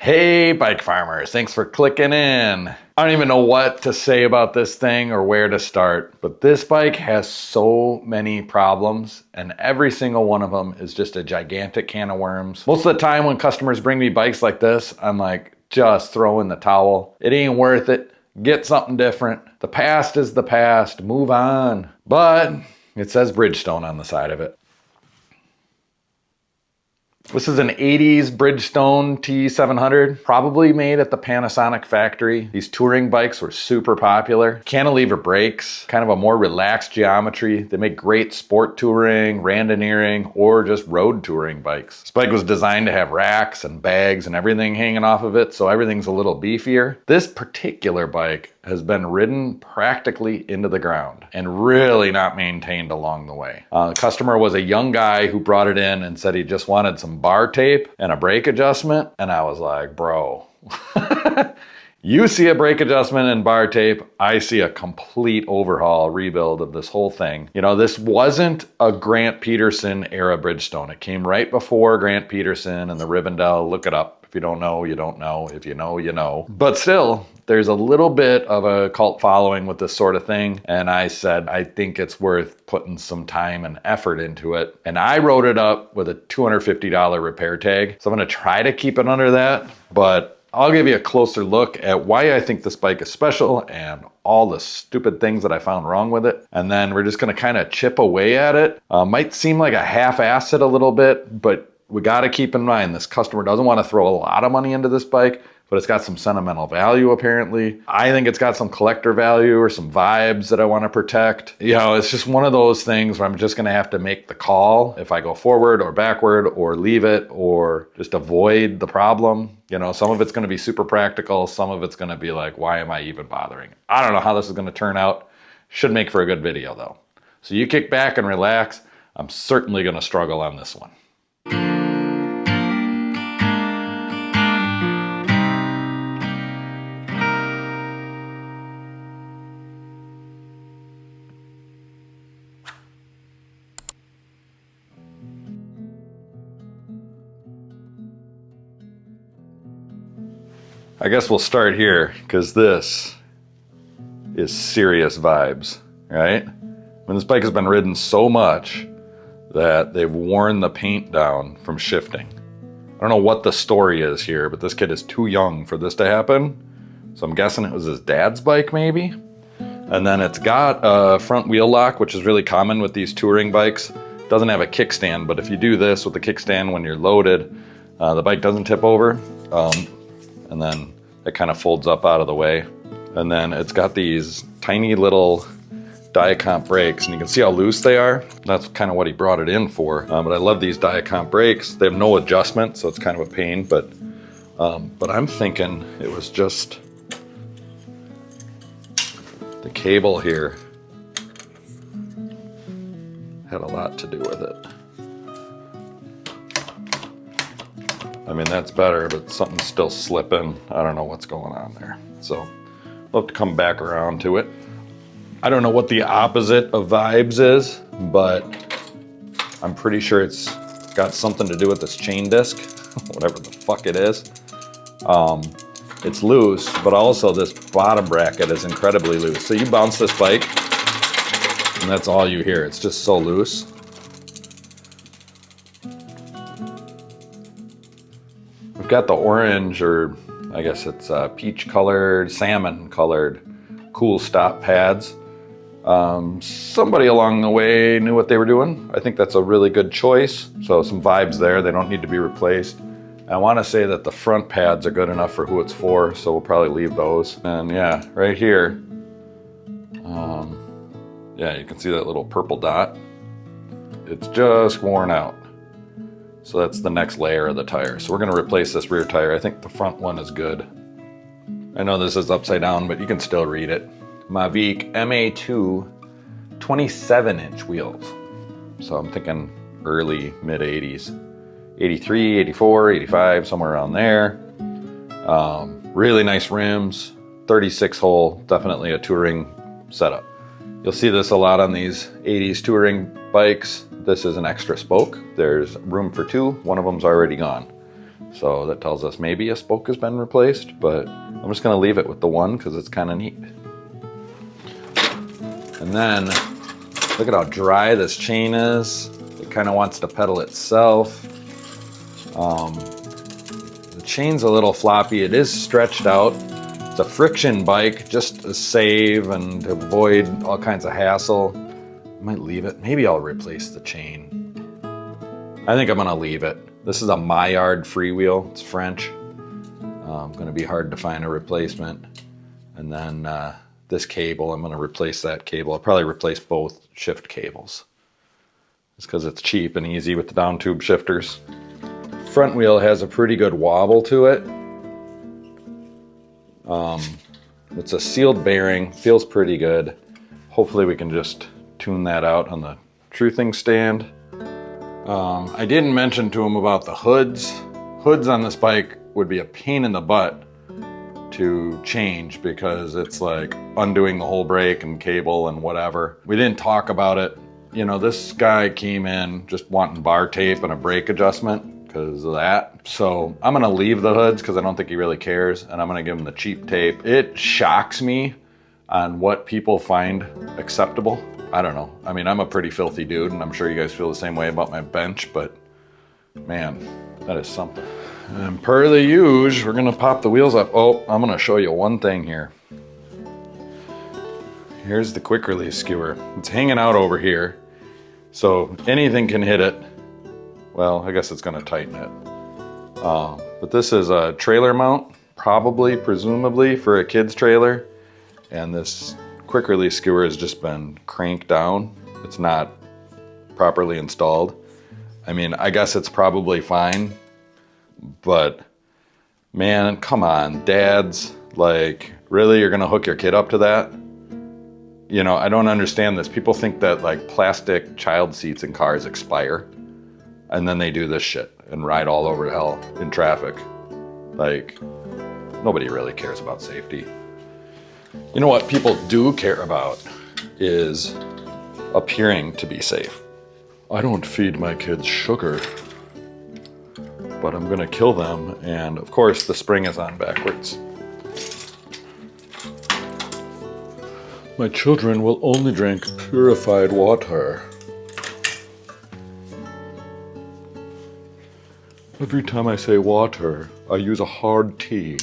Hey bike farmers, thanks for clicking in. I don't even know what to say about this thing or where to start, but this bike has so many problems and every single one of them is just a gigantic can of worms. Most of the time when customers bring me bikes like this, I'm like, just throw in the towel. It ain't worth it. Get something different. The past is the past, move on. But it says Bridgestone on the side of it. This is an 80s Bridgestone T700, probably made at the Panasonic factory. These touring bikes were super popular. Cantilever brakes, kind of a more relaxed geometry. They make great sport touring, randoneering, or just road touring bikes. This bike was designed to have racks and bags and everything hanging off of it, so everything's a little beefier. This particular bike has been ridden practically into the ground and really not maintained along the way. The customer was a young guy who brought it in and said he just wanted some bar tape and a brake adjustment. And I was like, bro, you see a brake adjustment and bar tape, I see a complete overhaul, rebuild of this whole thing. You know, this wasn't a Grant Peterson era Bridgestone. It came right before Grant Peterson and the Rivendell. Look it up. If you don't know, you don't know. If you know, you know. But still, there's a little bit of a cult following with this sort of thing. And I said, I think it's worth putting some time and effort into it. And I wrote it up with a $250 repair tag. So I'm gonna try to keep it under that, but I'll give you a closer look at why I think this bike is special and all the stupid things that I found wrong with it. And then we're just gonna kind of chip away at it. Might seem like a half-ass it a little bit, but we got to keep in mind this customer doesn't want to throw a lot of money into this bike, but it's got some sentimental value apparently. I think it's got some collector value or some vibes that I want to protect. You know, it's just one of those things where I'm just going to have to make the call if I go forward or backward or leave it or just avoid the problem. You know, some of it's going to be super practical. Some of it's going to be like, why am I even bothering? I don't know how this is going to turn out. Should make for a good video though. So you kick back and relax. I'm certainly going to struggle on this one. I guess we'll start here because this is serious vibes, right? When this bike has been ridden so much that they've worn the paint down from shifting. I don't know what the story is here, but this kid is too young for this to happen. So I'm guessing it was his dad's bike maybe. And then it's got a front wheel lock, which is really common with these touring bikes. It doesn't have a kickstand, but if you do this with the kickstand when you're loaded, the bike doesn't tip over. And then it kind of folds up out of the way. And then it's got these tiny little Diacomp brakes, and you can see how loose they are. That's kind of what he brought it in for. But I love these Diacomp brakes. They have no adjustment, so it's kind of a pain, but I'm thinking it was just the cable here had a lot to do with it. I mean, that's better, but something's still slipping. I don't know what's going on there. So we'll have to come back around to it. I don't know what the opposite of vibes is, but I'm pretty sure it's got something to do with this chain disc, whatever the fuck it is. It's loose, but also this bottom bracket is incredibly loose. So you bounce this bike, and that's all you hear. It's just so loose. We've got the orange, or I guess it's peach colored, salmon colored, cool stop pads. Somebody along the way knew what they were doing. I think that's a really good choice. So some vibes there, they don't need to be replaced. I want to say that the front pads are good enough for who it's for, so we'll probably leave those. And yeah, right here, yeah, you can see that little purple dot. It's just worn out. So that's the next layer of the tire. So we're going to replace this rear tire. I think the front one is good. I know this is upside down, but you can still read it. Mavic MA2 27-inch wheels. So I'm thinking early, mid 80s. 83, 84, 85, somewhere around there. Really nice rims, 36 hole, definitely a touring setup. You'll see this a lot on these 80s touring bikes. This is an extra spoke. There's room for two. One of them's already gone. So that tells us maybe a spoke has been replaced, but I'm just gonna leave it with the one because it's kind of neat. And then look at how dry this chain is. It kind of wants to pedal itself. The chain's a little floppy. It is stretched out. It's a friction bike just to save and to avoid all kinds of hassle. I might leave it. Maybe I'll replace the chain. I think I'm gonna leave it. This is a Maillard Freewheel. It's French. Gonna be hard to find a replacement. And then this cable, I'm gonna replace that cable. I'll probably replace both shift cables. Just because it's cheap and easy with the down tube shifters. Front wheel has a pretty good wobble to it. It's a sealed bearing, feels pretty good. Hopefully we can just tune that out on the truthing stand. I didn't mention to him about the hoods. Hoods on this bike would be a pain in the butt to change because it's like undoing the whole brake and cable and whatever. We didn't talk about it. You know, this guy came in just wanting bar tape and a brake adjustment because of that. So I'm gonna leave the hoods because I don't think he really cares, and I'm gonna give him the cheap tape. It shocks me on what people find acceptable. I don't know. I mean, I'm a pretty filthy dude, and I'm sure you guys feel the same way about my bench, but man, that is something. And per the usual, we're gonna pop the wheels up. Oh, I'm gonna show you one thing here. Here's the quick release skewer. It's hanging out over here, so anything can hit it. Well, I guess it's gonna tighten it. But this is a trailer mount, probably, presumably, for a kid's trailer. And this quick release skewer has just been cranked down. It's not properly installed. I mean, I guess it's probably fine, but man, come on, dads, like, really, you're gonna hook your kid up to that? You know, I don't understand this. People think that like plastic child seats in cars expire, and then they do this shit and ride all over hell in traffic. Like, nobody really cares about safety. You know what people do care about is appearing to be safe. I don't feed my kids sugar, but I'm gonna kill them. And of course the spring is on backwards. My children will only drink purified water. Every time I say water, I use a hard T.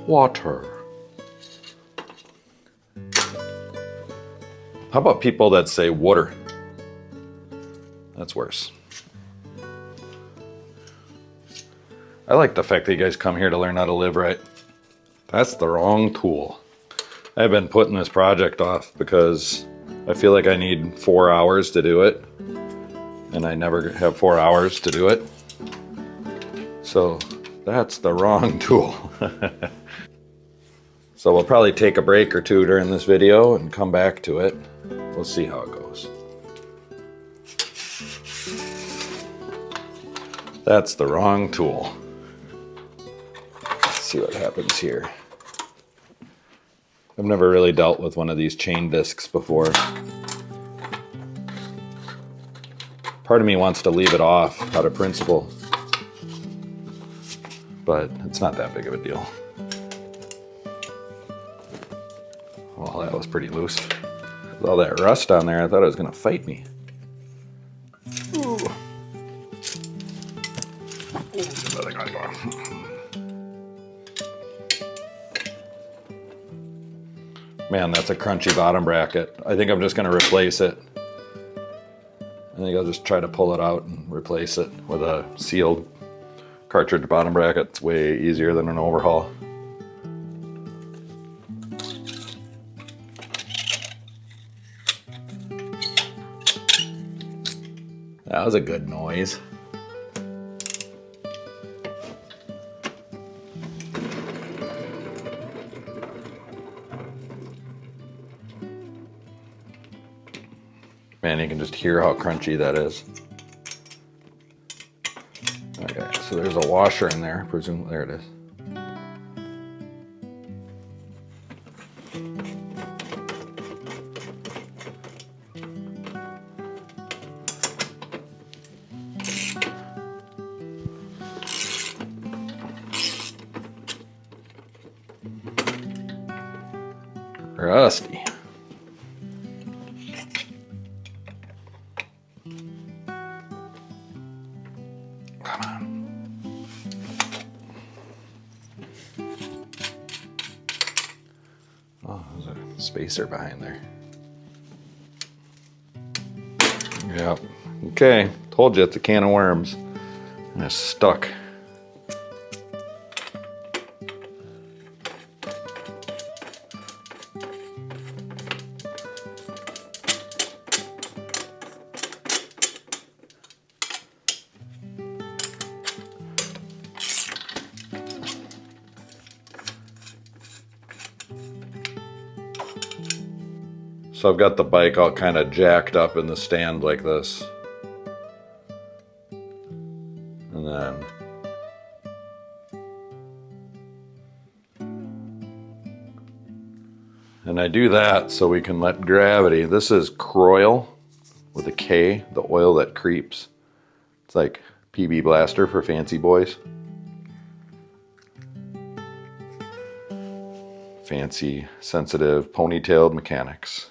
Water. How about people that say water? That's worse. I like the fact that you guys come here to learn how to live right. That's the wrong tool. I've been putting this project off because I feel like I need 4 hours to do it, and I never have 4 hours to do it. So that's the wrong tool. So we'll probably take a break or two during this video and come back to it. We'll see how it goes. That's the wrong tool. Let's see what happens here. I've never really dealt with one of these chain discs before. Part of me wants to leave it off out of principle, but it's not that big of a deal. Well, that was pretty loose. With all that rust on there, I thought it was gonna fight me. Ooh. Man, that's a crunchy bottom bracket. I think I'm just gonna replace it. I think I'll just try to pull it out and replace it with a sealed cartridge bottom bracket. It's way easier than an overhaul. That was a good noise. Man, you can just hear how crunchy that is. Okay, so there's a washer in there, presumably. There it is. Rusty. Come on. Oh, there's a spacer behind there. Yep. Okay. Told you it's a can of worms. And it's stuck. So I've got the bike all kind of jacked up in the stand like this. And then I do that so we can let gravity. This is Kroil with a K, the oil that creeps. It's like PB Blaster for fancy boys. Fancy, sensitive, ponytailed mechanics.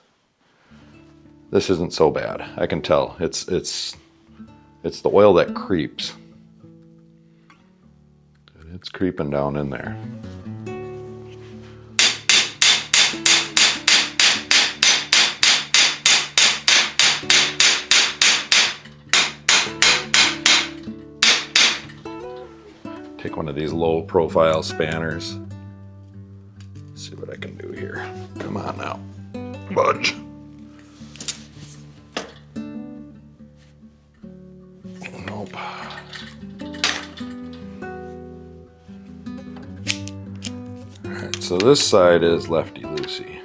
This isn't so bad. I can tell. It's the oil that creeps. It's creeping down in there. Take one of these low profile spanners. Let's see what I can do here. Come on now. Budge. Nope. Alright, so this side is lefty loosey.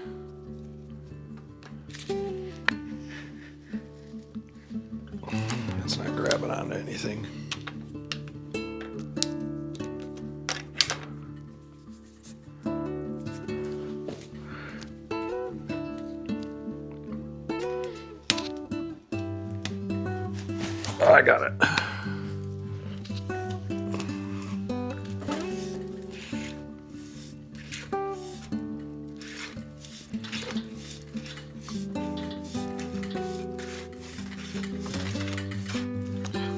It's not grabbing onto anything. Oh, I got it.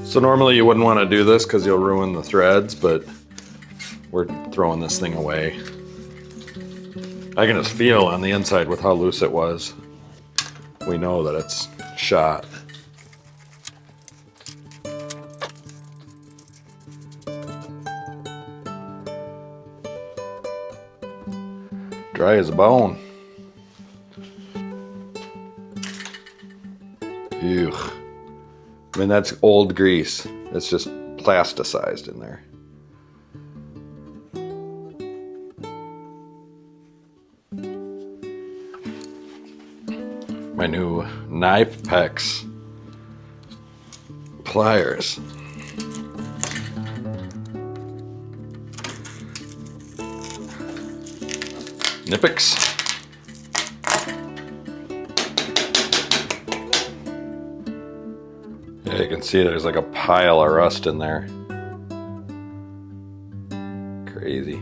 So normally you wouldn't want to do this because you'll ruin the threads, but we're throwing this thing away. I can just feel on the inside with how loose it was. We know that it's shot. Dry as a bone. Ew. I mean, that's old grease. It's just plasticized in there. My new Knipex pliers. Knipex. Yeah, you can see there's like a pile of rust in there. Crazy.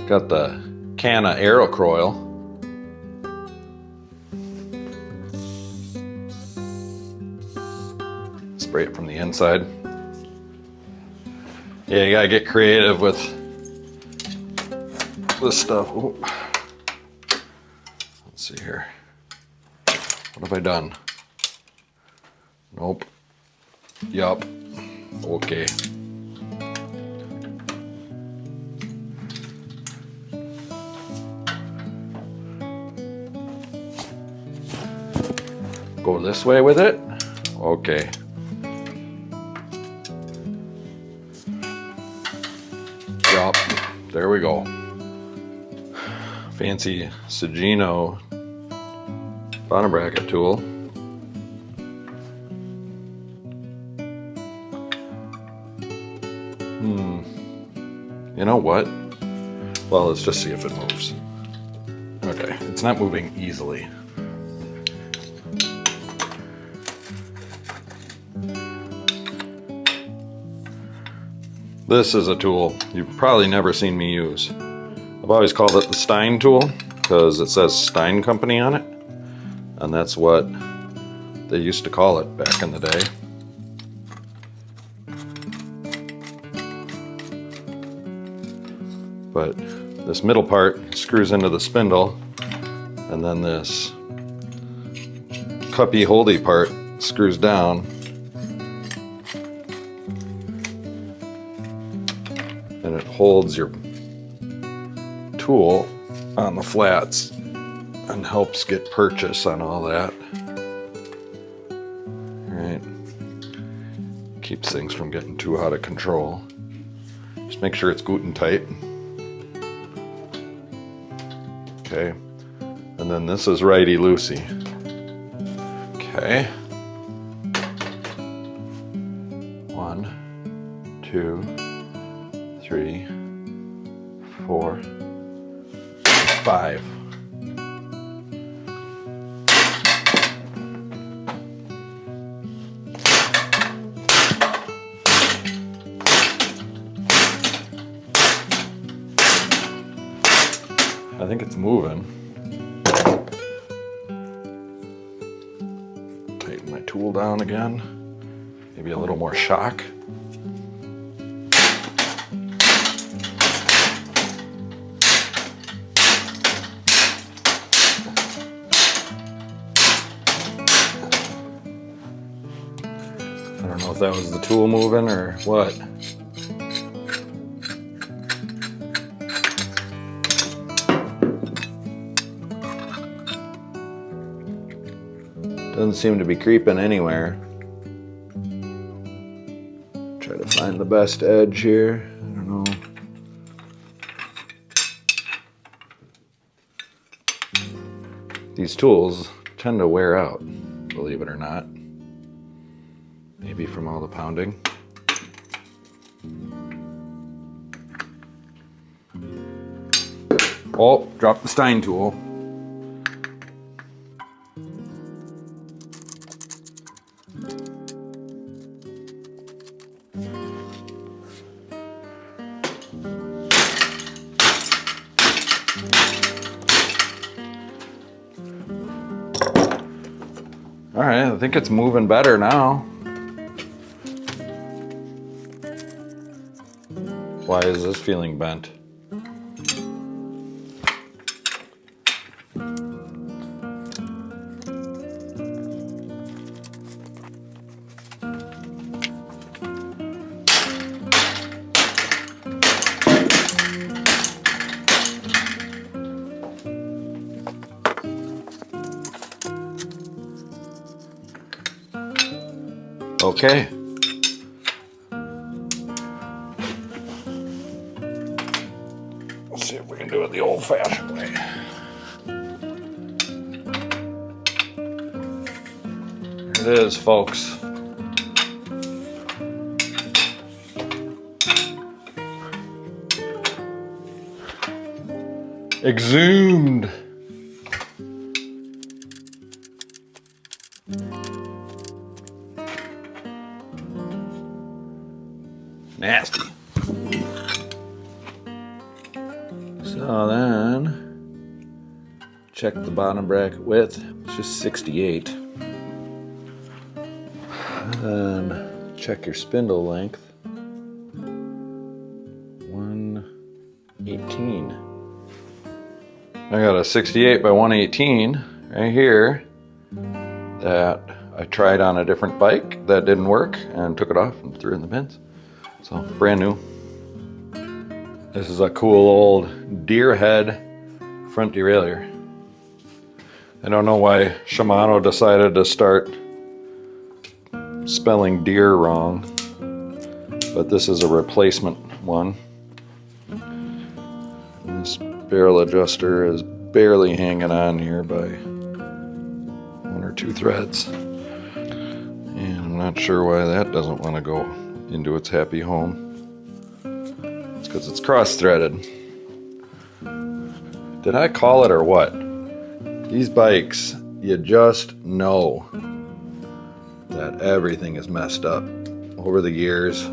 Got the can of Aerocroil. Spray it from the inside. Yeah, you gotta get creative with this stuff. Ooh. Let's see here. What have I done? Nope. Yup. Okay. Go this way with it? Okay. Yup. There we go. Fancy Sagino bottom bracket tool. You know what? Well, let's just see if it moves. Okay, it's not moving easily. This is a tool you've probably never seen me use. I've always called it the Stein tool because it says Stein Company on it. And that's what they used to call it back in the day. But this middle part screws into the spindle, and then this cuppy holdy part screws down. And it holds your tool on the flats and helps get purchase on all that. Alright. Keeps things from getting too out of control. Just make sure it's good and tight. Okay. And then this is righty-loosey. Okay. 1, 2, 3, 4, 5. I think it's moving. Tighten my tool down again. Maybe a little more shock. I don't know if that was the tool moving or what. Doesn't seem to be creeping anywhere. Try to find the best edge here. I don't know. These tools tend to wear out, believe it or not. Maybe from all the pounding. Oh, dropped the Stein tool. All right, I think it's moving better now. Why is this feeling bent? Okay. Let's see if we can do it the old-fashioned way. Here it is, folks. Exhumed. Nasty. So then, check the bottom bracket width. It's just 68. And then check your spindle length. 118. I got a 68 by 118 right here that I tried on a different bike that didn't work and took it off and threw it in the bins. So brand new. This is a cool old deer head front derailleur. I don't know why Shimano decided to start spelling deer wrong, but this is a replacement one. This barrel adjuster is barely hanging on here by 1 or 2 threads. And I'm not sure why that doesn't want to go into its happy home. It's because it's cross-threaded. It Did I call it or what? These bikes, you just know that everything is messed up over the years.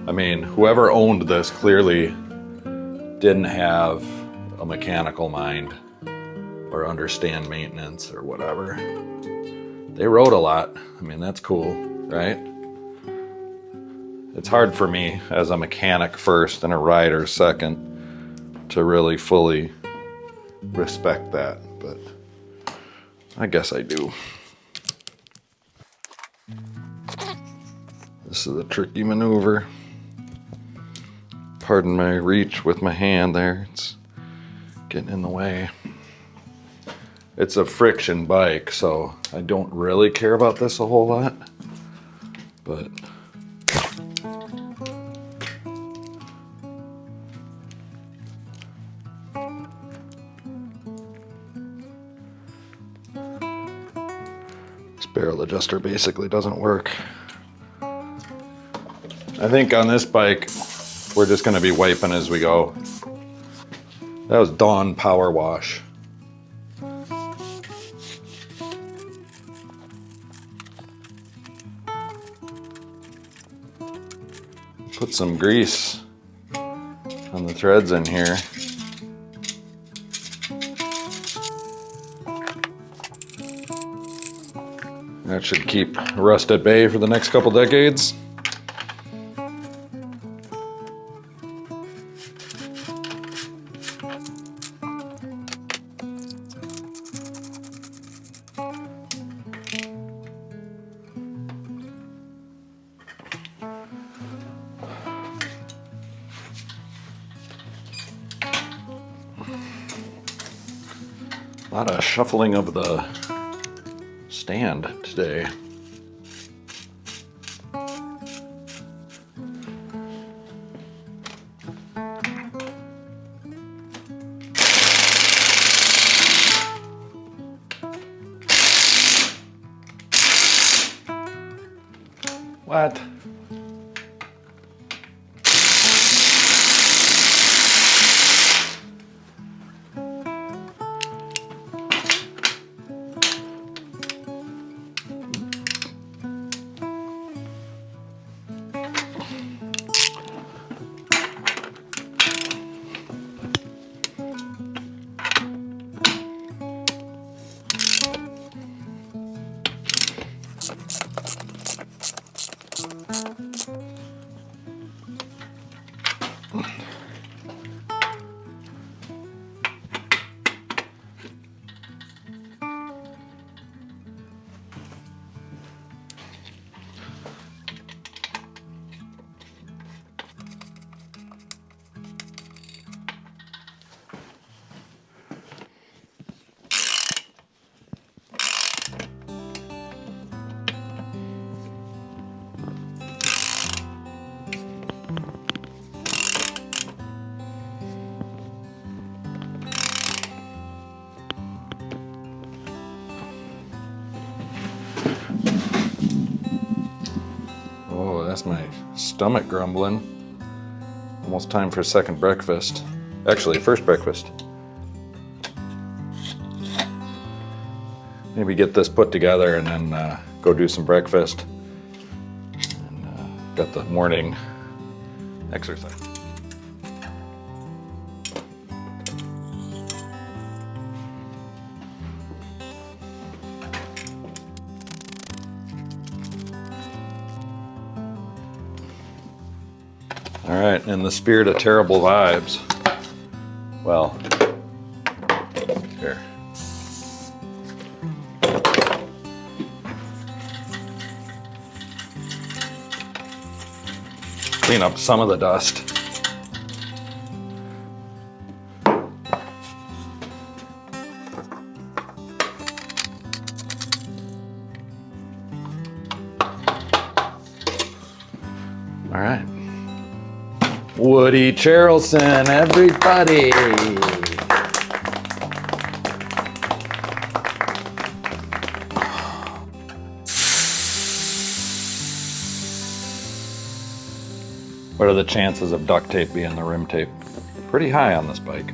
I mean, whoever owned this clearly didn't have a mechanical mind or understand maintenance or whatever. They rode a lot. I mean, that's cool, right? It's hard for me as a mechanic first and a rider second to really fully respect that, but I guess I do. This is a tricky maneuver. Pardon my reach with my hand there. It's getting in the way. It's a friction bike, so I don't really care about this a whole lot, but this barrel adjuster basically doesn't work. I think on this bike, we're just gonna be wiping as we go. That was Dawn Power Wash. Put some grease on the threads in here. That should keep rust at bay for the next couple decades. A lot of shuffling of the stand today. What? That's my stomach grumbling. Almost time for second breakfast. Actually, first breakfast. Maybe get this put together and then go do some breakfast. And got the morning exercise. All right, in the spirit of terrible vibes, well, here. Clean up some of the dust. All right. Woody Charleston, everybody. What are the chances of duct tape being the rim tape? Pretty high on this bike.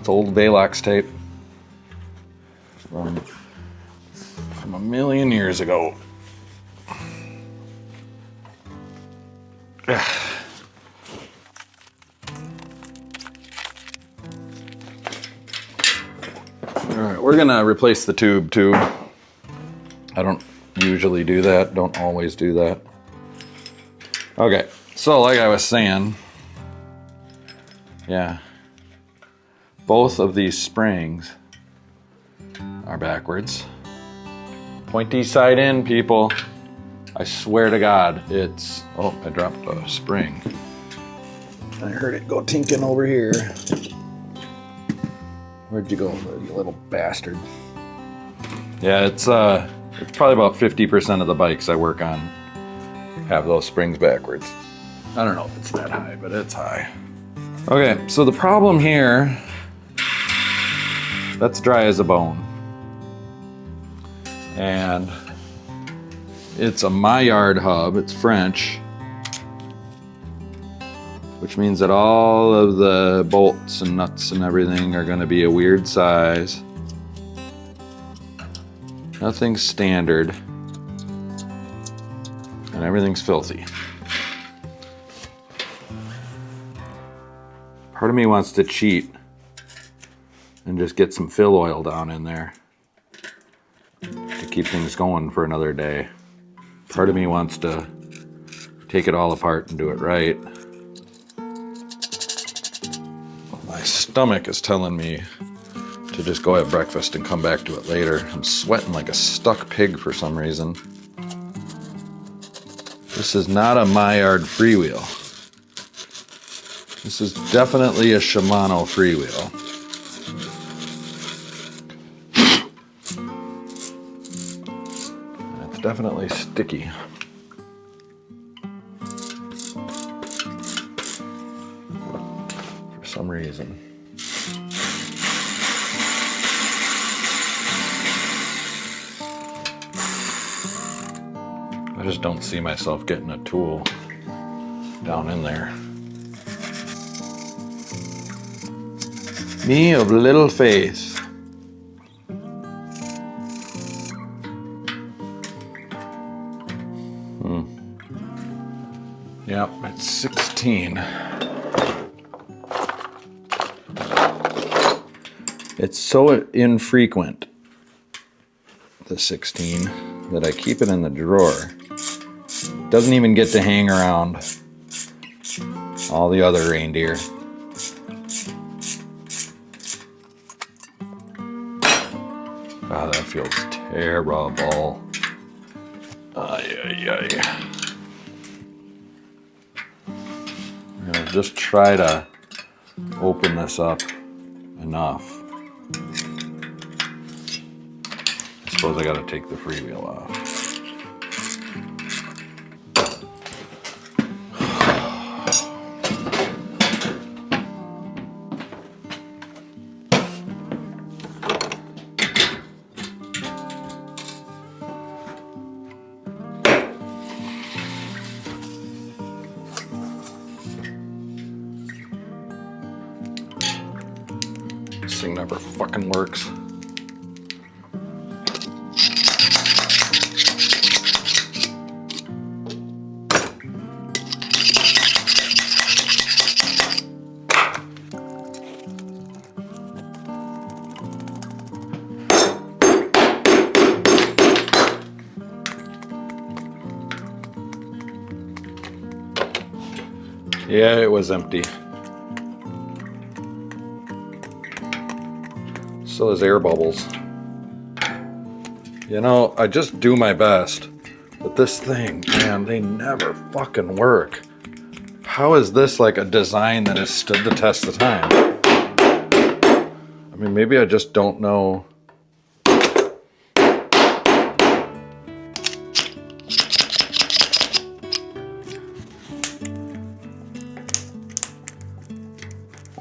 it's old Velox tape from a million years ago. Alright, we're gonna replace the tube too. I don't usually do that, don't always do that. Okay, so like I was saying, yeah, both of these springs are backwards. Pointy side in, people. I swear to God, it's, oh, I dropped a spring. I heard it go tinking over here. Where'd you go, you little bastard? Yeah, it's probably about 50% of the bikes I work on have those springs backwards. I don't know if it's that high, but it's high. Okay, so the problem here, that's dry as a bone. And it's a Maillard hub, it's French, which means that all of the bolts and nuts and everything are gonna be a weird size. Nothing's standard, and everything's filthy. Part of me wants to cheat and just get some fill oil down in there to keep things going for another day. Part of me wants to take it all apart and do it right. My stomach is telling me to just go have breakfast and come back to it later. I'm sweating like a stuck pig for some reason. This is not a Maillard Freewheel. This is definitely a Shimano Freewheel. It's definitely sticky. For some reason. I just don't see myself getting a tool down in there. Me of little faith. Yep, it's 16. It's so infrequent, the 16, that I keep it in the drawer. Doesn't even get to hang around all the other reindeer. Ah, that feels terrible. Ay, ay, ay. I'm gonna just try to open this up enough. I suppose I gotta take the freewheel off. This thing never fucking works. Yeah, it was empty. So there's air bubbles. You know, I just do my best, but this thing, man, they never fucking work. How is this like a design that has stood the test of time? I mean, maybe I just don't know.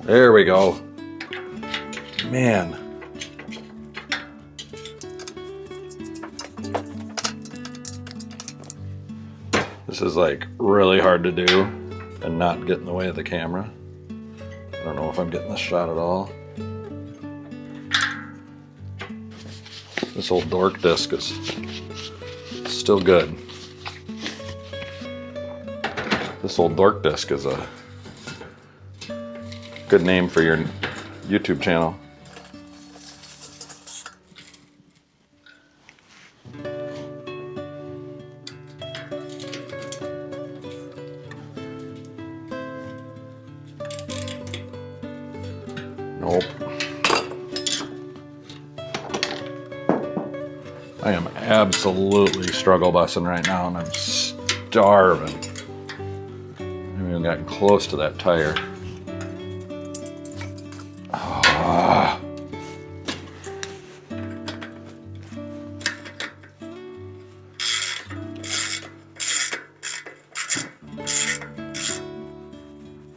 There we go. Man. This is like really hard to do and not get in the way of the camera. I don't know if I'm getting this shot at all. This old dork disc is still good. This old dork disc is a good name for your YouTube channel. Nope. I am absolutely struggle bussing right now, and I'm starving. I haven't even gotten close to that tire. Ah.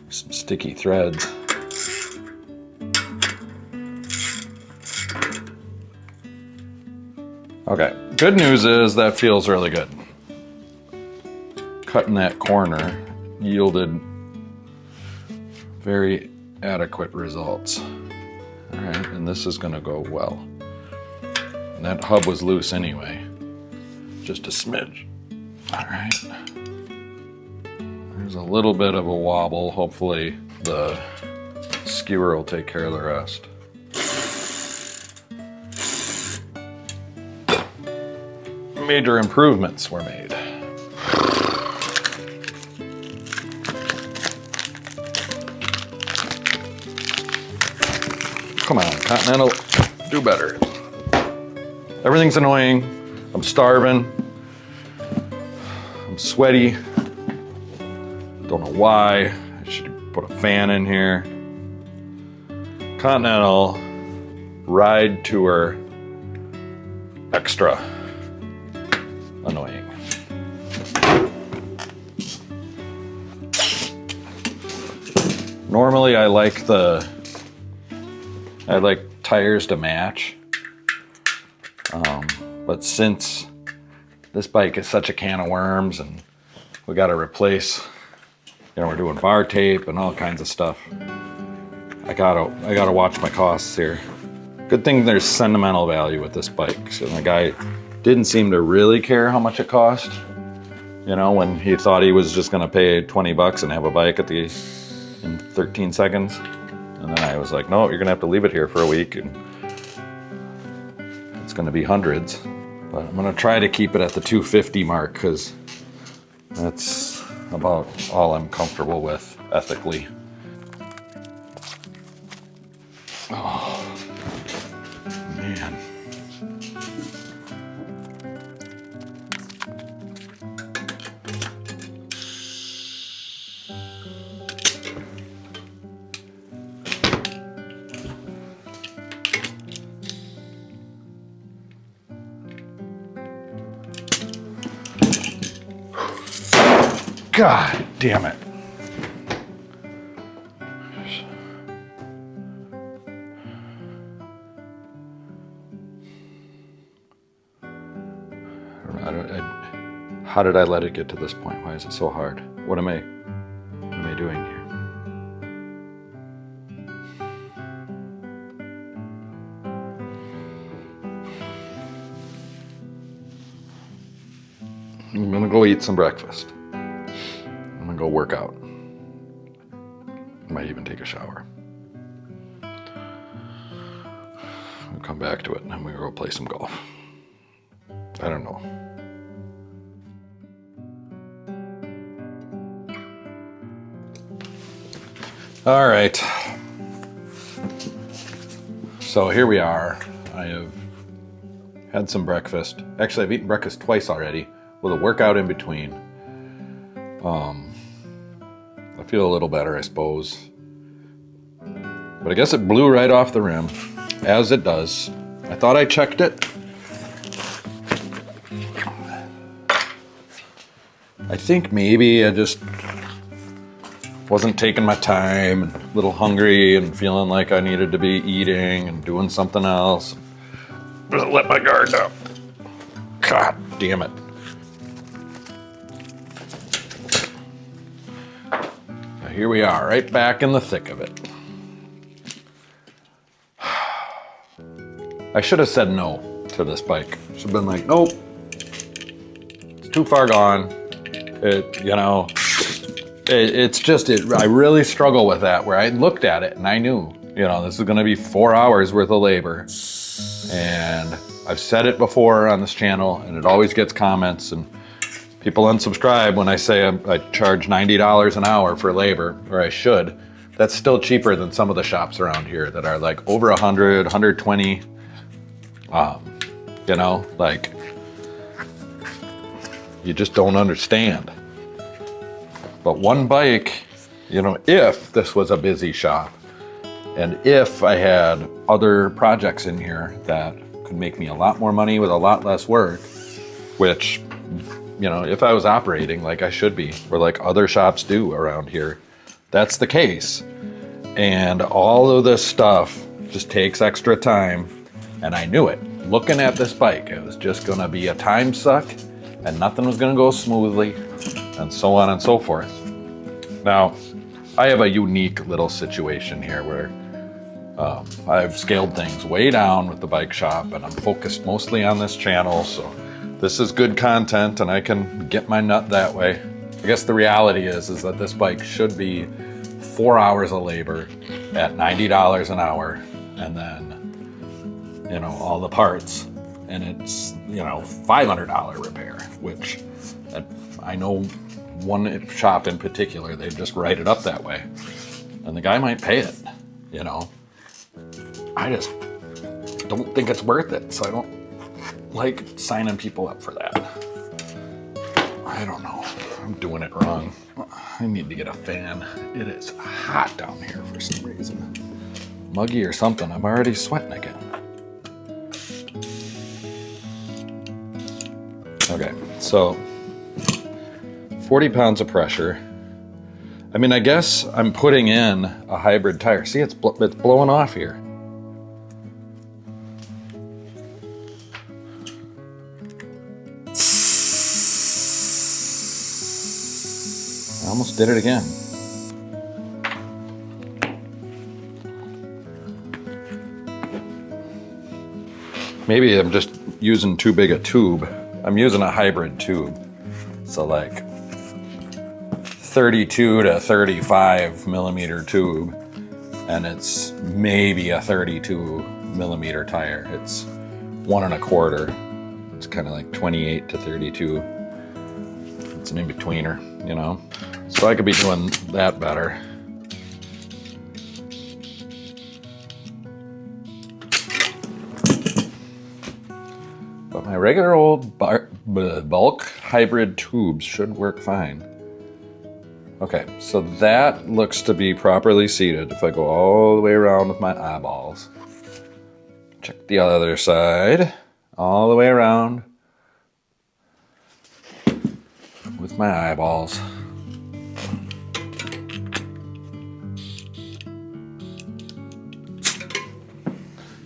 Some sticky threads. Okay, good news is that feels really good. Cutting that corner yielded very adequate results. All right, and this is gonna go well. And that hub was loose anyway, just a smidge. All right, there's a little bit of a wobble. Hopefully the skewer will take care of the rest. Major improvements were made. Come on, Continental, do better. Everything's annoying. I'm starving. I'm sweaty. Don't know why. I should put a fan in here. Continental Ride Tour Extra. Annoying. Normally I like tires to match, but since this bike is such a can of worms and we got to replace, you know, we're doing bar tape and all kinds of stuff, I gotta watch my costs here. Good thing there's sentimental value with this bike. So the guy didn't seem to really care how much it cost. You know, when he thought he was just gonna pay 20 bucks and have a bike in 13 seconds. And then I was like, no, you're gonna have to leave it here for a week and it's gonna be hundreds. But I'm gonna try to keep it at the 250 mark because that's about all I'm comfortable with ethically. Oh, man. God damn it. How did I let it get to this point? Why is it so hard? What am I doing here? I'm gonna go eat some breakfast. I'm gonna go work out. I might even take a shower. We'll come back to it and then we'll go play some golf. I don't know. All right. So here we are. I have had some breakfast. Actually, I've eaten breakfast twice already with a workout in between. I feel a little better, I suppose. But I guess it blew right off the rim, as it does. I thought I checked it. I think maybe I just wasn't taking my time and a little hungry and feeling like I needed to be eating and doing something else. Just let my guard down. God damn it. Here we are, right back in the thick of it. I should have said no. to this bike. Should have been like, nope, it's too far gone. It's just, I really struggle with that, where I looked at it and I knew, this is gonna be 4 hours worth of labor. And I've said it before on this channel, and it always gets comments, and people unsubscribe when I say I charge $90 an hour for labor, or I should. That's still cheaper than some of the shops around here that are like over 100, 120. Like, you just don't understand. But one bike, if this was a busy shop, and if I had other projects in here that could make me a lot more money with a lot less work, which, if I was operating like I should be, or like other shops do around here, that's the case. And all of this stuff just takes extra time, and I knew it. Looking at this bike, it was just gonna be a time suck, and nothing was gonna go smoothly, and so on and so forth. Now, I have a unique little situation here where I've scaled things way down with the bike shop, and I'm focused mostly on this channel, so this is good content and I can get my nut that way. I guess the reality is that this bike should be 4 hours of labor at $90 an hour, and then, all the parts, and it's, $500 repair, which I know one shop in particular, they just write it up that way, and the guy might pay it, I just don't think it's worth it, so I don't like signing people up for that. I don't know, I'm doing it wrong. I need to get a fan. It is hot down here for some reason. Muggy or something, I'm already sweating again. Okay, so 40 pounds of pressure. I mean, I guess I'm putting in a hybrid tire. See, it's blowing off here. I almost did it again. Maybe I'm just using too big a tube. I'm using a hybrid tube. So like 32 to 35 millimeter tube, and it's maybe a 32 millimeter tire. It's 1 1/4. It's kind of like 28 to 32. It's an in-betweener, So I could be doing that better. But my regular old bulk hybrid tubes should work fine. Okay, so that looks to be properly seated if I go all the way around with my eyeballs. Check the other side, all the way around with my eyeballs.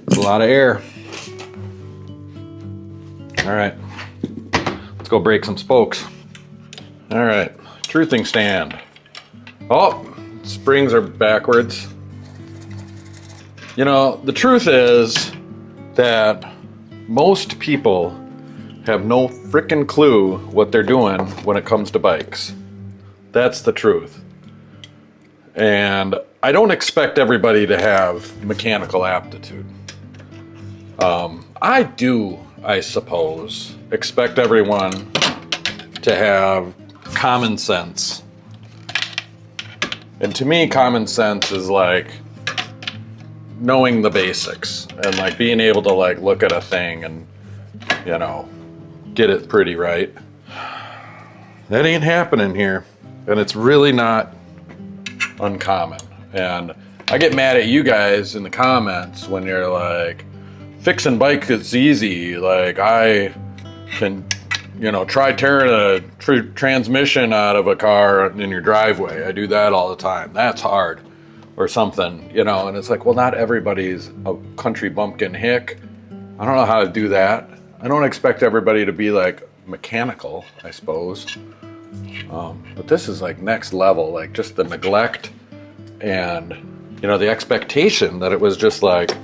It's a lot of air. All right, let's go break some spokes. All right, truthing stand. Oh, springs are backwards. The truth is that most people have no frickin' clue what they're doing when it comes to bikes. That's the truth. And I don't expect everybody to have mechanical aptitude. I do, I suppose, expect everyone to have common sense. And to me, common sense is like knowing the basics and like being able to like look at a thing and, get it pretty right. That ain't happening here. And it's really not uncommon. And I get mad at you guys in the comments when you're like, fixing bike is easy. Like I can, try tearing a transmission out of a car in your driveway. I do that all the time. That's hard or something, and it's like, well, not everybody's a country bumpkin hick. I don't know how to do that. I don't expect everybody to be like mechanical, I suppose. But this is like next level, like just the neglect and, the expectation that it was just like,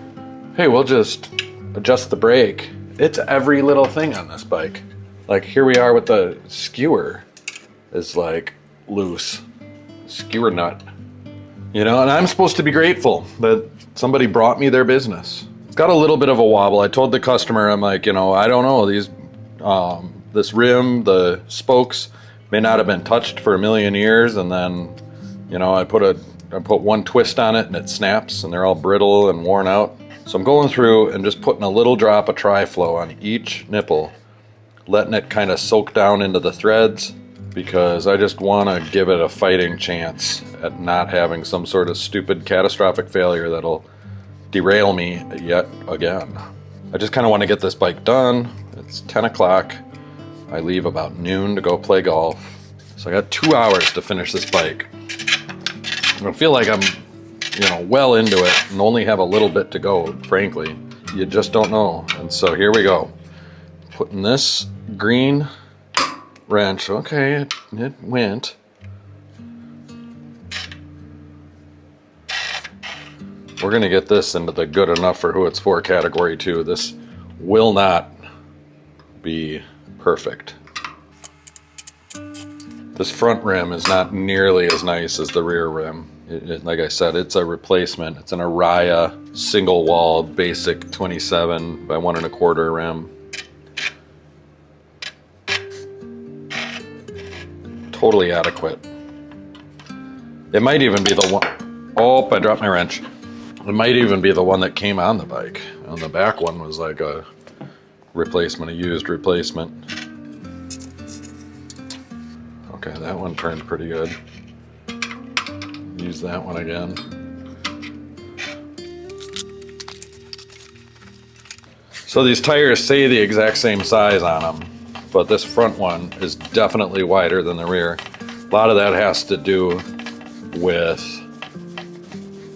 hey, we'll just adjust the brake It's every little thing on this bike. Like here we are with the skewer is like loose. Skewer nut. You know, and I'm supposed to be grateful that somebody brought me their business. It's got a little bit of a wobble. I told the customer, I'm like, you know, I don't know, these, this rim, the spokes may not have been touched for a million years, and then, you know, I put one twist on it and it snaps and they're all brittle and worn out. So I'm going through and just putting a little drop of Tri-Flow on each nipple, letting it kind of soak down into the threads, because I just want to give it a fighting chance at not having some sort of stupid catastrophic failure that'll derail me yet again. I just kind of want to get this bike done. It's 10 o'clock. I leave about noon to go play golf. So I got 2 hours to finish this bike. I feel like I'm, you know, well into it and only have a little bit to go, frankly. You just don't know. And so here we go. Putting this green wrench, okay, it went. We're gonna get this into the good enough for who it's for category 2. This will not be perfect. This front rim is not nearly as nice as the rear rim. Like I said, it's a replacement. It's an Araya single wall basic 27 by 1 1/4 rim. Totally adequate. It might even be the one, oh, I dropped my wrench. It might even be the one that came on the bike. And the back one was like a replacement, a used replacement. Okay, that one turned pretty good. Use that one again. So these tires say the exact same size on them, but this front one is definitely wider than the rear. A lot of that has to do with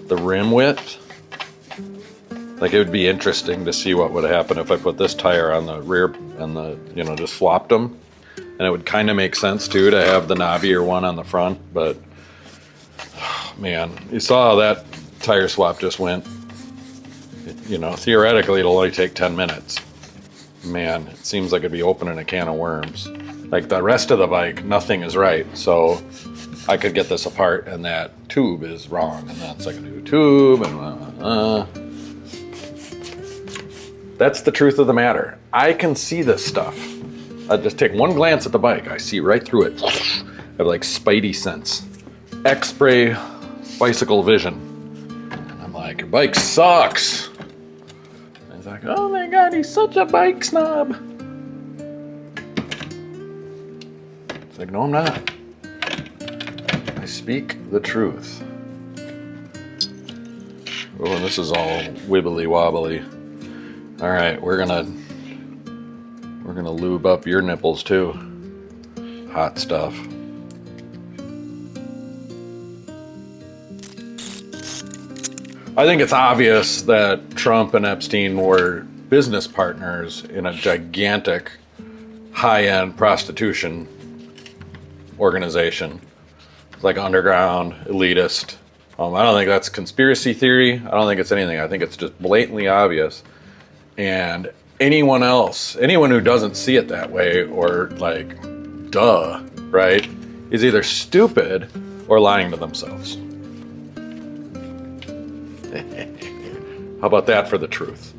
the rim width. Like it would be interesting to see what would happen if I put this tire on the rear and the, you know, just swapped them. And it would kind of make sense too to have the knobbier one on the front, but man, you saw how that tire swap just went. You know, theoretically it'll only take 10 minutes. Man, it seems like it'd be opening a can of worms. Like the rest of the bike, nothing is right. So I could get this apart and that tube is wrong, and that's like a new tube, and that's the truth of the matter. I can see this stuff. I just take one glance at the bike, I see right through it. I have like spidey sense. X-ray bicycle vision. And I'm like, your bike sucks. And he's like, oh my God, he's such a bike snob. It's like, no, I'm not. I speak the truth. Oh, and this is all wibbly wobbly. All right, we're gonna lube up your nipples too. Hot stuff. I think it's obvious that Trump and Epstein were business partners in a gigantic high-end prostitution organization. It's like underground, elitist. I don't think that's conspiracy theory. I don't think it's anything. I think it's just blatantly obvious. And anyone who doesn't see it that way, or like, duh, right, is either stupid or lying to themselves. How about that for the truth?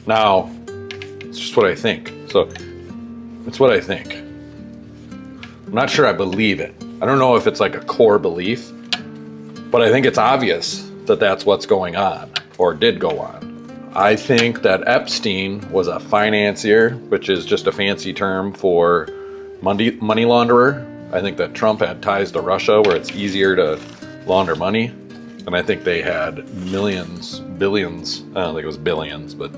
Now, it's just what I think. So, it's what I think. I'm not sure I believe it. I don't know if it's like a core belief, but I think it's obvious that that's what's going on, or did go on. I think that Epstein was a financier, which is just a fancy term for money launderer. I think that Trump had ties to Russia where it's easier to launder money. And I think they had billions, I don't think it was billions, but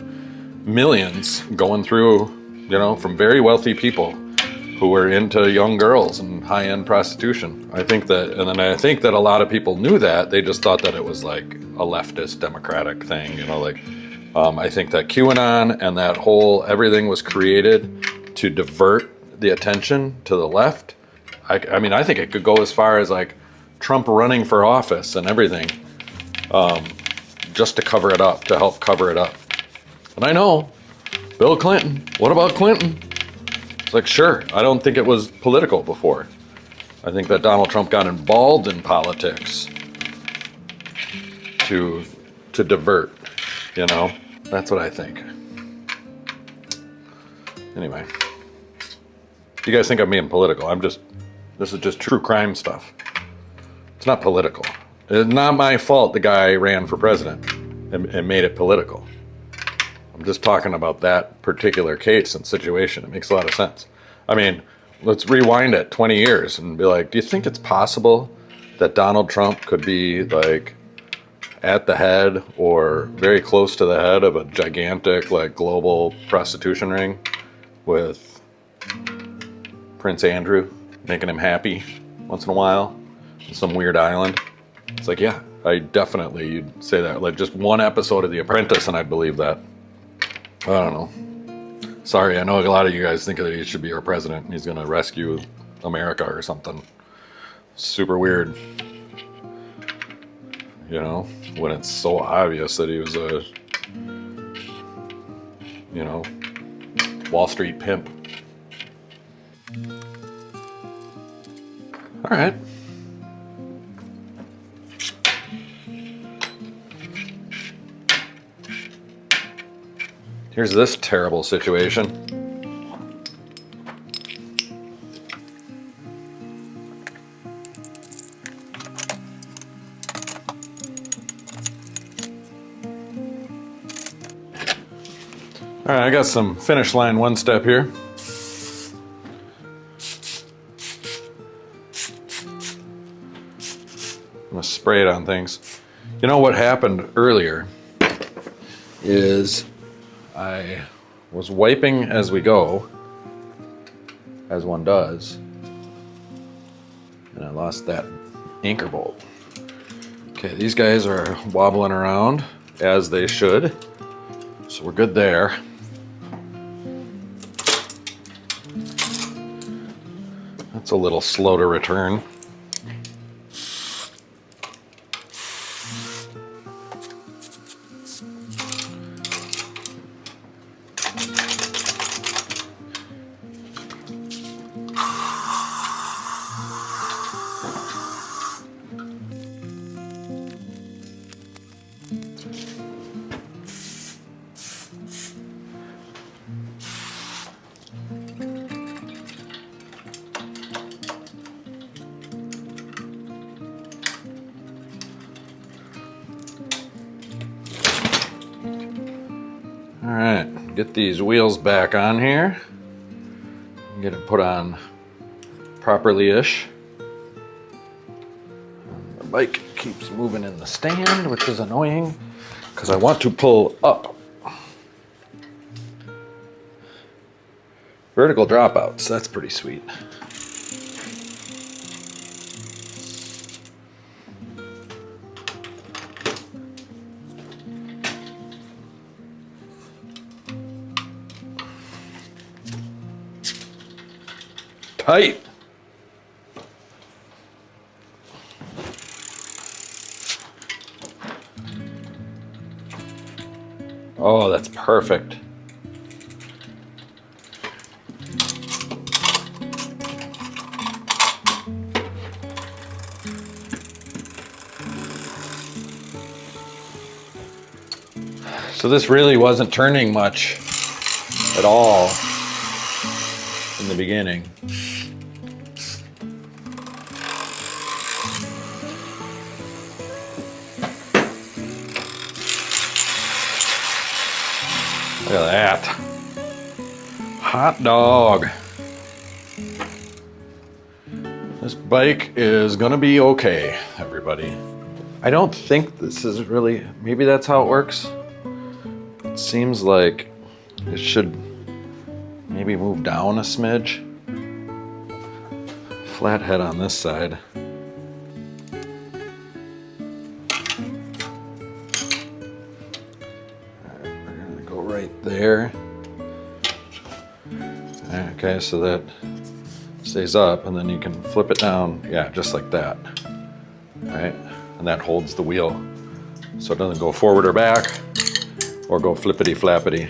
millions going through, you know, from very wealthy people who were into young girls and high-end prostitution. I think that a lot of people knew that. They just thought that it was like a leftist democratic thing, you know, like, I think that QAnon and that whole everything was created to divert the attention to the left. I mean, I think it could go as far as like Trump running for office and everything, just to cover it up, to help cover it up. And I know Bill Clinton, what about Clinton? It's like, sure, I don't think it was political before. I think that Donald Trump got involved in politics to divert, you know? That's what I think. Anyway, you guys think I'm being political. This is just true crime stuff. It's not political. It's not my fault the guy ran for president and made it political. I'm just talking about that particular case and situation. It makes a lot of sense. I mean, let's rewind it 20 years and be like, do you think it's possible that Donald Trump could be like at the head or very close to the head of a gigantic like global prostitution ring with Prince Andrew, making him happy once in a while on some weird island? It's like, yeah, you'd say that. Like just one episode of The Apprentice and I'd believe that. I don't know. Sorry, I know a lot of you guys think that he should be our president and he's gonna rescue America or something. Super weird. You know, when it's so obvious that he was a, you know, Wall Street pimp. All right. Here's this terrible situation. All right, I got some finish line one step here. I'm gonna spray it on things. You know what happened earlier is I was wiping as we go, as one does, and I lost that anchor bolt. Okay, these guys are wobbling around as they should, so we're good there. That's a little slow to return. All right, get these wheels back on here. Get it put on properly-ish. The bike keeps moving in the stand, which is annoying because I want to pull up. Vertical dropouts, that's pretty sweet. Tight. Oh, that's perfect. So this really wasn't turning much at all in the beginning. Look at that. Hot dog. This bike is gonna be okay, everybody. I don't think this is really, maybe that's how it works. It seems like it should maybe move down a smidge. Flat head on this side. There. Okay, so that stays up and then you can flip it down, yeah, just like that. Right? And that holds the wheel so it doesn't go forward or back or go flippity flappity.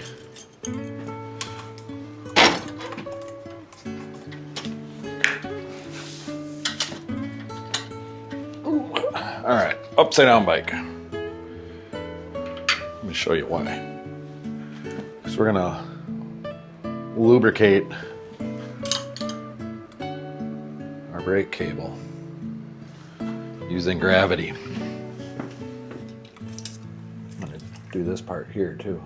upside down bike. Let me show you why. Because we're gonna lubricate our brake cable using gravity. I'm gonna do this part here too.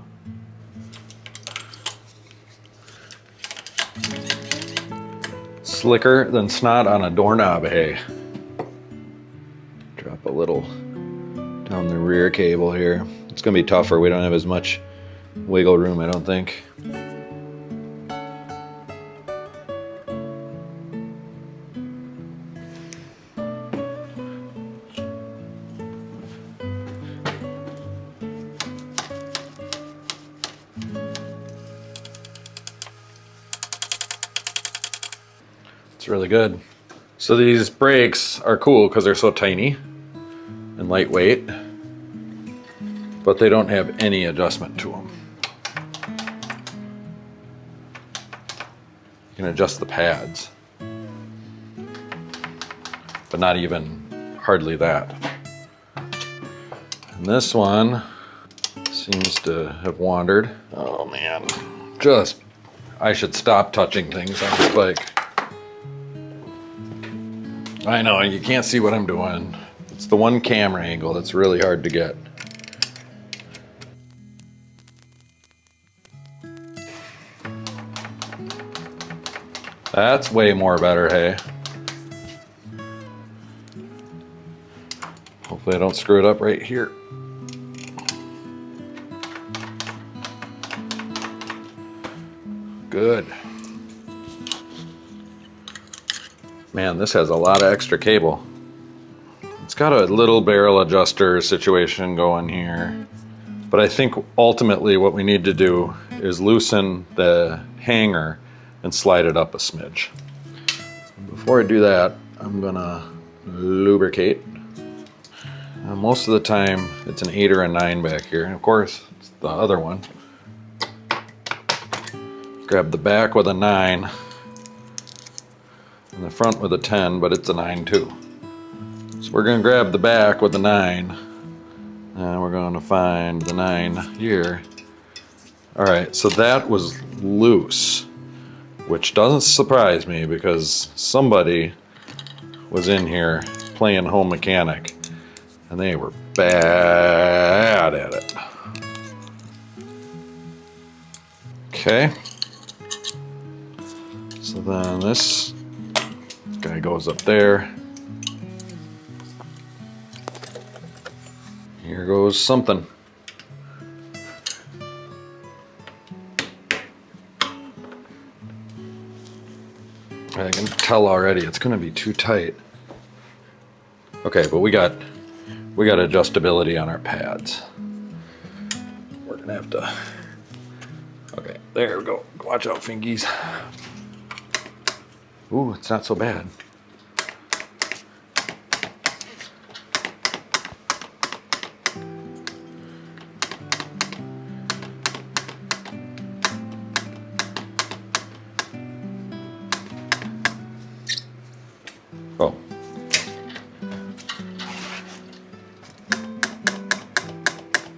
Slicker than snot on a doorknob, hey. Drop a little down the rear cable here. It's gonna be tougher. We don't have as much wiggle room, I don't think. It's really good. So these brakes are cool because they're so tiny and lightweight, but they don't have any adjustment to them. You can adjust the pads, but not even hardly that. And this one seems to have wandered. Oh man, I should stop touching things on this bike. I know, you can't see what I'm doing. It's the one camera angle that's really hard to get. That's way more better, hey. Hopefully I don't screw it up right here. Good. Man, this has a lot of extra cable. It's got a little barrel adjuster situation going here. But I think ultimately what we need to do is loosen the hanger and slide it up a smidge. Before I do that, I'm gonna lubricate. Most of the time, it's an 8 or a 9 back here. And of course, it's the other one. Grab the back with a 9. And the front with a 10, but it's a 9 too. So we're gonna grab the back with the 9, and we're gonna find the 9 here. All right, so that was loose, which doesn't surprise me because somebody was in here playing home mechanic, and they were bad at it. Okay. So then this guy goes up there. Here goes something. I can tell already it's gonna be too tight. Okay, but we got adjustability on our pads. We're gonna have to, okay, there we go. Watch out, fingies. Ooh, it's not so bad. Oh.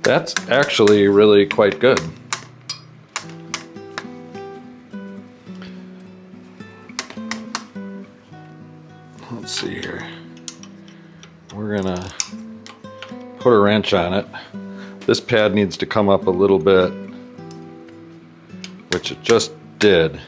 That's actually really quite good. Let's see here. We're gonna put a wrench on it. This pad needs to come up a little bit, which it just did.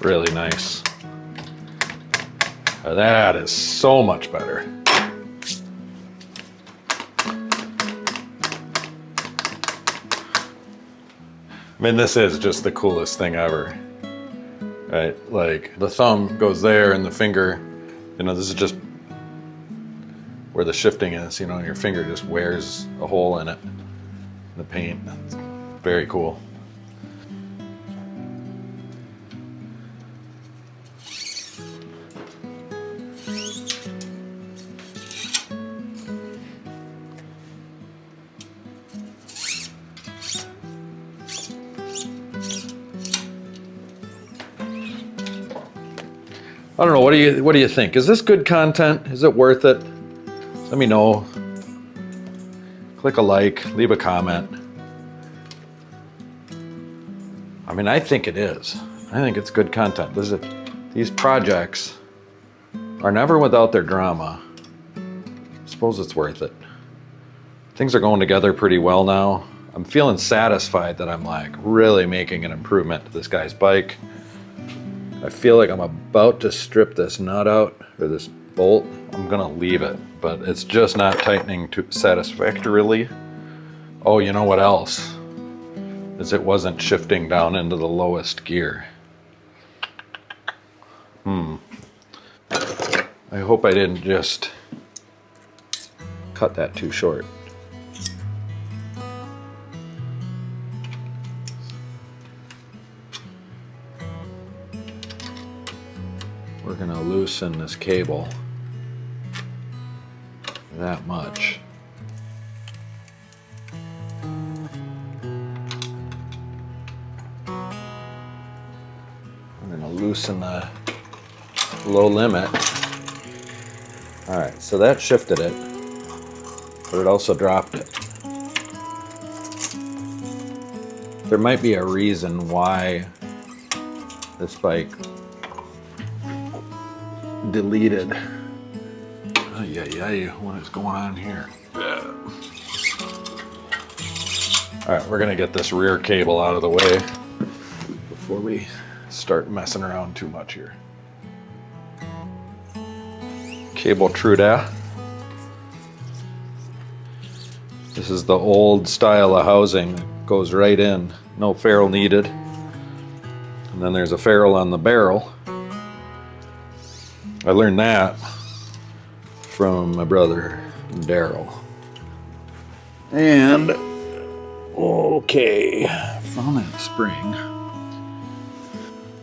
Really nice. That is so much better. I mean, this is just the coolest thing ever, right? Like the thumb goes there and the finger, you know, this is just where the shifting is, you know, your finger just wears a hole in it, the paint. It's very cool. I don't know, what do you think? Is this good content? Is it worth it? Let me know. Click a like, leave a comment. I mean, I think it is. I think it's good content. These projects are never without their drama. I suppose it's worth it. Things are going together pretty well now. I'm feeling satisfied that I'm like really making an improvement to this guy's bike. I feel like I'm about to strip this nut out, or this bolt. I'm gonna leave it, but it's just not tightening too satisfactorily. Oh, you know what else? Is it wasn't shifting down into the lowest gear. I hope I didn't just cut that too short. We're gonna loosen this cable that much. We're gonna loosen the low limit. All right, so that shifted it, but it also dropped it. There might be a reason why this bike deleted. What is going on here? All right, we're gonna get this rear cable out of the way before we start messing around too much here. Cable true there. This is the old style of housing. It goes right in, no ferrule needed. And then there's a ferrule on the barrel. I learned that from my brother Daryl. And okay, found that spring.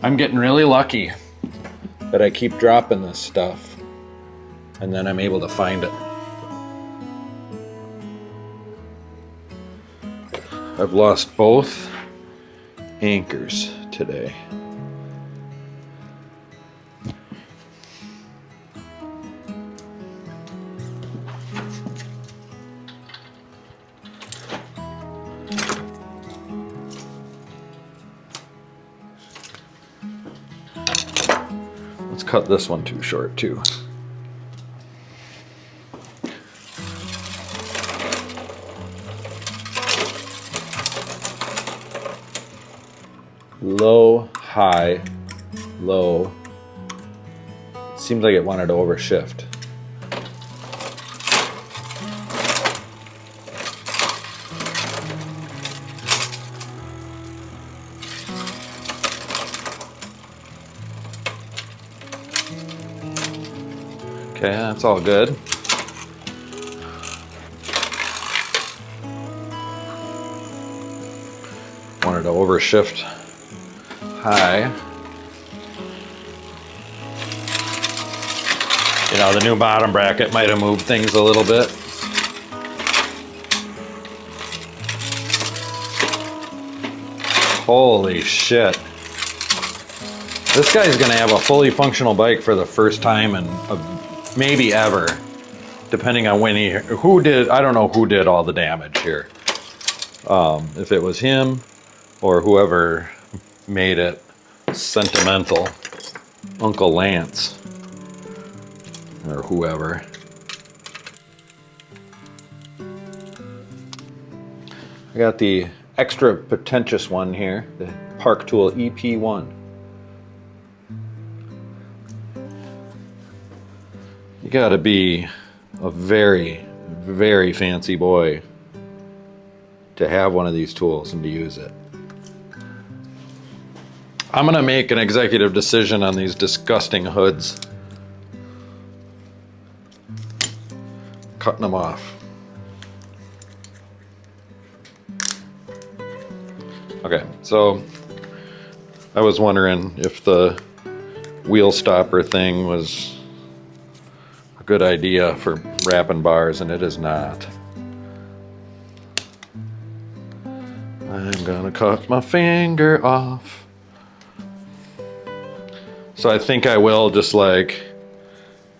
I'm getting really lucky that I keep dropping this stuff and then I'm able to find it. I've lost both anchors today. Let's cut this one too short too. Low, high, low. It seems like it wanted to overshift. Okay, that's all good. Wanted to overshift high. You know, the new bottom bracket might have moved things a little bit. Holy shit. This guy's gonna have a fully functional bike for the first time and maybe ever, depending on when I don't know who did all the damage here. If it was him or whoever made it sentimental, Uncle Lance or whoever. I got the extra pretentious one here, the Park Tool EP1. You gotta be a very, very fancy boy to have one of these tools and to use it. I'm gonna make an executive decision on these disgusting hoods. Cutting them off. Okay, so I was wondering if the wheel stopper thing was a good idea for wrapping bars, and it is not. I'm gonna cut my finger off. So I think I will just like,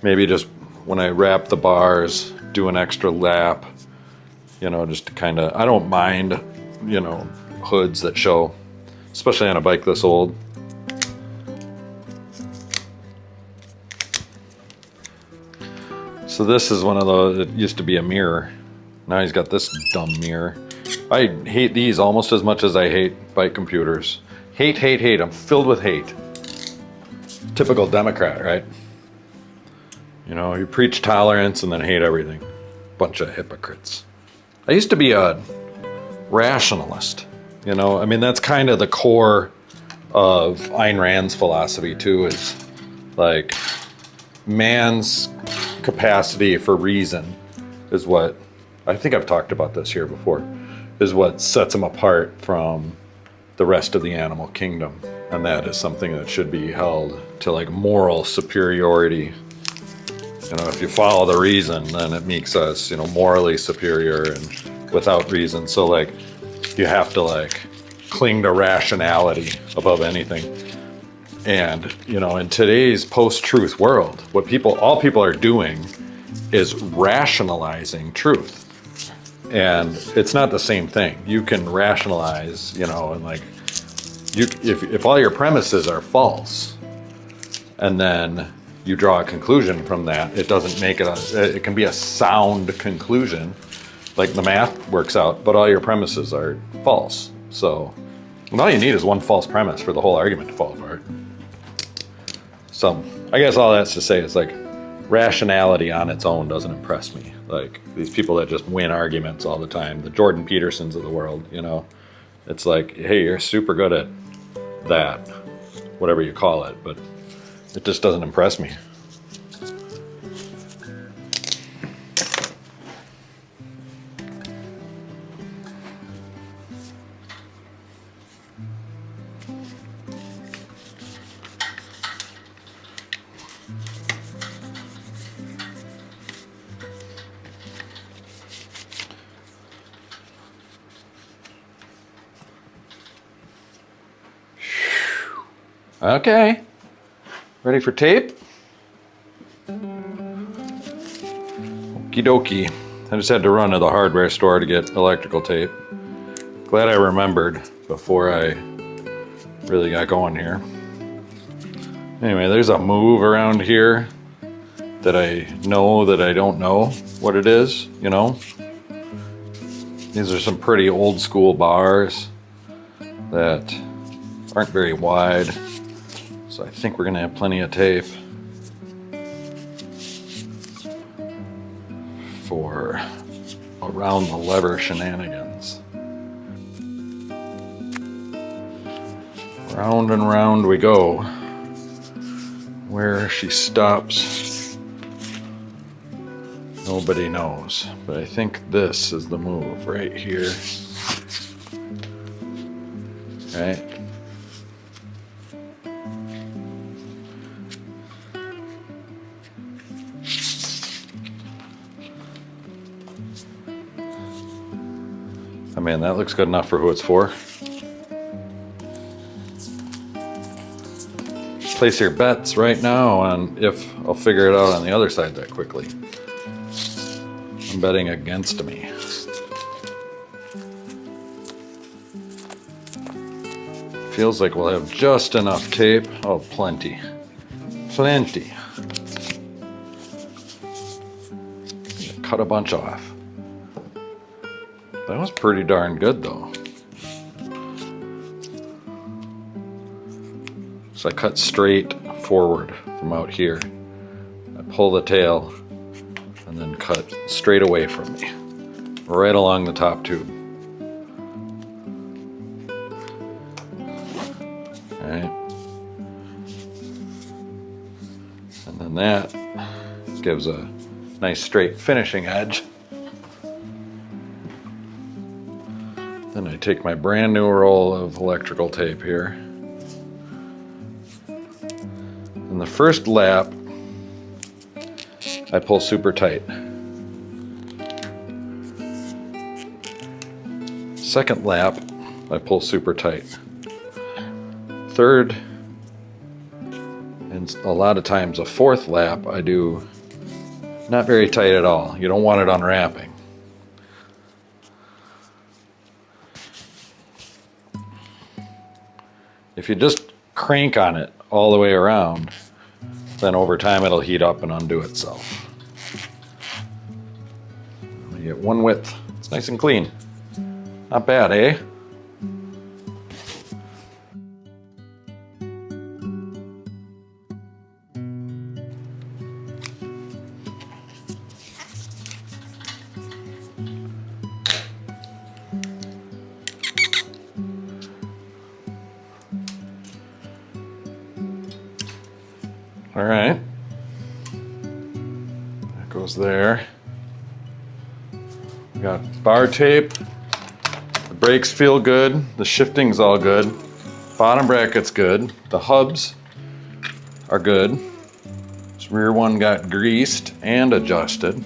maybe just when I wrap the bars, do an extra lap, you know, just to kind of, I don't mind, you know, hoods that show, especially on a bike this old. So this is one of those, it used to be a mirror. Now he's got this dumb mirror. I hate these almost as much as I hate bike computers. Hate, hate, hate. I'm filled with hate. Typical Democrat, right? You know, you preach tolerance and then hate everything. Bunch of hypocrites. I used to be a rationalist, you know? I mean, that's kind of the core of Ayn Rand's philosophy too, is like man's capacity for reason is what, I think I've talked about this here before, is what sets him apart from the rest of the animal kingdom. And that is something that should be held to like moral superiority. You know, if you follow the reason, then it makes us, you know, morally superior and without reason. So like, you have to like cling to rationality above anything. And, you know, in today's post-truth world, what all people are doing is rationalizing truth. And it's not the same thing. You can rationalize, you know, and like, if all your premises are false, and then you draw a conclusion from that, it doesn't make it, it can be a sound conclusion, like the math works out, but all your premises are false. So, and all you need is one false premise for the whole argument to fall apart. So, I guess all that's to say is like, rationality on its own doesn't impress me. Like these people that just win arguments all the time, the Jordan Petersons of the world, you know, it's like, hey, you're super good at that, whatever you call it, but it just doesn't impress me. Okay, ready for tape? Okie dokie. I just had to run to the hardware store to get electrical tape. Glad I remembered before I really got going here. Anyway, there's a move around here that I know that I don't know what it is, you know? These are some pretty old school bars that aren't very wide. So I think we're gonna have plenty of tape for around the lever shenanigans. Round and round we go. Where she stops, nobody knows. But I think this is the move right here. Right? I mean, that looks good enough for who it's for. Place your bets right now on if I'll figure it out on the other side that quickly. I'm betting against me. Feels like we'll have just enough tape. Oh, plenty. Plenty. Cut a bunch off. That was pretty darn good though. So I cut straight forward from out here. I pull the tail and then cut straight away from me, right along the top tube. All right. And then that gives a nice straight finishing edge. Then I take my brand new roll of electrical tape here. In the first lap, I pull super tight. Second lap, I pull super tight. Third And a lot of times a fourth lap I do not very tight at all. You don't want it unwrapping. If you just crank on it all the way around, then over time it'll heat up and undo itself. You get one width. It's nice and clean. Not bad, eh? All right, that goes there. We got bar tape. The brakes feel good. The shifting's all good. Bottom bracket's good. The hubs are good. This rear one got greased and adjusted.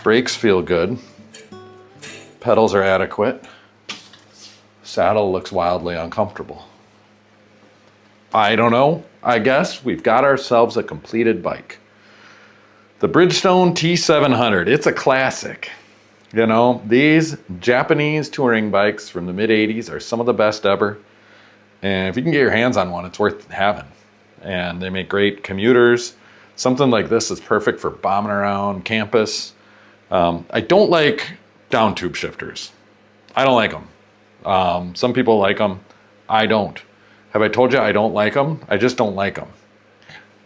Brakes feel good. Pedals are adequate. Saddle looks wildly uncomfortable. I don't know. I guess we've got ourselves a completed bike. The Bridgestone T700. It's a classic. You know, these Japanese touring bikes from the mid-'80s are some of the best ever. And if you can get your hands on one, it's worth having. And they make great commuters. Something like this is perfect for bombing around campus. I don't like down tube shifters. I don't like them. Some people like them. I don't. Have I told you I don't like them? I just don't like them.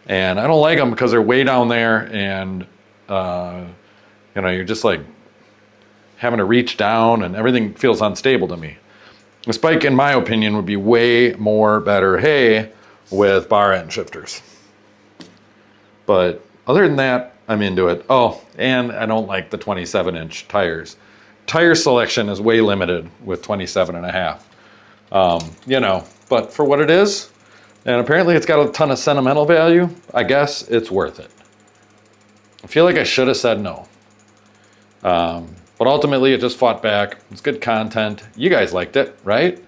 And I don't like them because they're way down there and, you know, you're just like having to reach down and everything feels unstable to me. This bike, in my opinion, would be way more better hay with bar end shifters. But other than that, I'm into it. Oh, and I don't like the 27-inch tires. Tire selection is way limited with 27.5. You know, but for what it is, and apparently it's got a ton of sentimental value, I guess it's worth it. I feel like I should have said no. But ultimately it just fought back. It's good content. You guys liked it, right?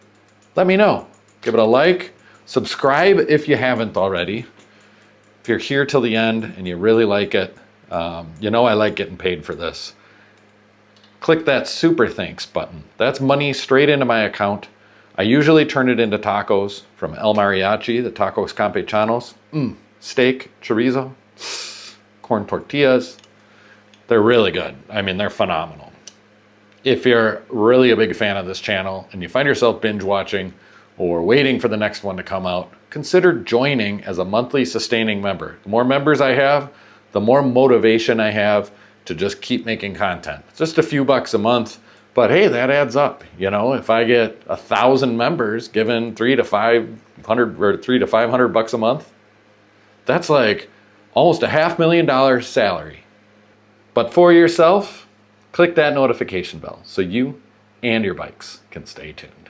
Let me know. Give it a like. Subscribe if you haven't already. If you're here till the end and you really like it, you know I like getting paid for this. Click that super thanks button. That's money straight into my account. I usually turn it into tacos from El Mariachi, the tacos campechanos. Steak, chorizo, corn tortillas. They're really good. I mean, they're phenomenal. If you're really a big fan of this channel and you find yourself binge watching or waiting for the next one to come out, consider joining as a monthly sustaining member. The more members I have, the more motivation I have to just keep making content. It's just a few bucks a month. But hey, that adds up. You know, if I get 1,000 members given $300 to $500 a month, that's like almost $500,000 salary. But for yourself, click that notification bell so you and your bikes can stay tuned.